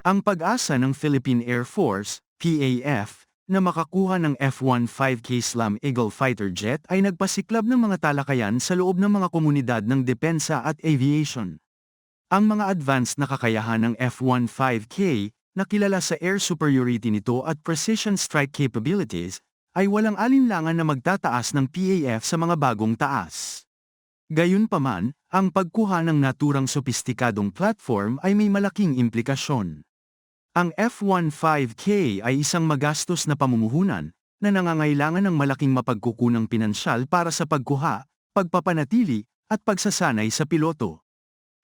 Ang pag-asa ng Philippine Air Force, PAF, na makakuha ng F-15K Slam Eagle fighter jet ay nagpasiklab ng mga talakayan sa loob ng mga komunidad ng depensa at aviation. Ang mga advanced na kakayahan ng F-15K, na kilala sa air superiority nito at precision strike capabilities, ay walang alinlangan na magtataas ng PAF sa mga bagong taas. Gayunpaman, ang pagkuha ng naturang sopistikadong platform ay may malaking implikasyon. Ang F-15K ay isang magastos na pamumuhunan na nangangailangan ng malaking mapagkukunang pinansyal para sa pagkuha, pagpapanatili, at pagsasanay sa piloto.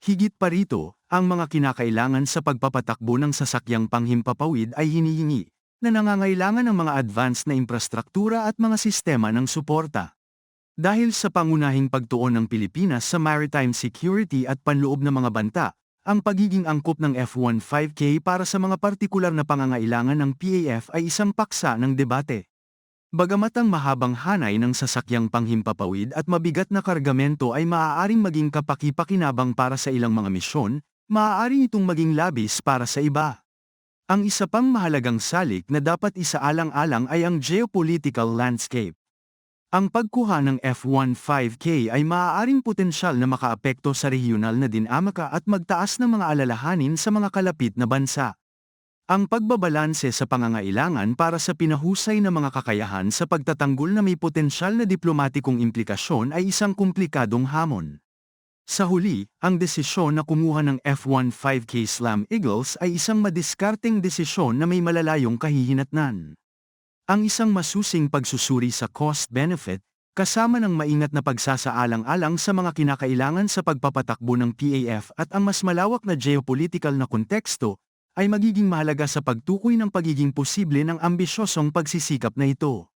Higit pa rito, ang mga kinakailangan sa pagpapatakbo ng sasakyang panghimpapawid ay hinihingi, na nangangailangan ng mga advanced na infrastruktura at mga sistema ng suporta. Dahil sa pangunahing pagtuon ng Pilipinas sa maritime security at panloob na mga banta, ang pagiging angkop ng F-15K para sa mga partikular na pangangailangan ng PAF ay isang paksa ng debate. Bagamat ang mahabang hanay ng sasakyang panghimpapawid at mabigat na kargamento ay maaaring maging kapaki-pakinabang para sa ilang mga misyon, maaari itong maging labis para sa iba. Ang isa pang mahalagang salik na dapat isaalang-alang ay ang geopolitical landscape. Ang pagkuha ng F-15K ay maaaring potensyal na makaapekto sa regional na dinamika at magtaas ng mga alalahanin sa mga kalapit na bansa. Ang pagbabalanse sa pangangailangan para sa pinahusay na mga kakayahan sa pagtatanggol na may potensyal na diplomatikong implikasyon ay isang komplikadong hamon. Sa huli, ang desisyon na kumuha ng F-15K Slam Eagles ay isang madiskarteng desisyon na may malalayong kahihinatnan. Ang isang masusing pagsusuri sa cost-benefit, kasama ng maingat na pagsasaalang-alang sa mga kinakailangan sa pagpapatakbo ng PAF at ang mas malawak na geopolitical na konteksto, ay magiging mahalaga sa pagtukoy ng pagiging posible ng ambisyosong pagsisikap na ito.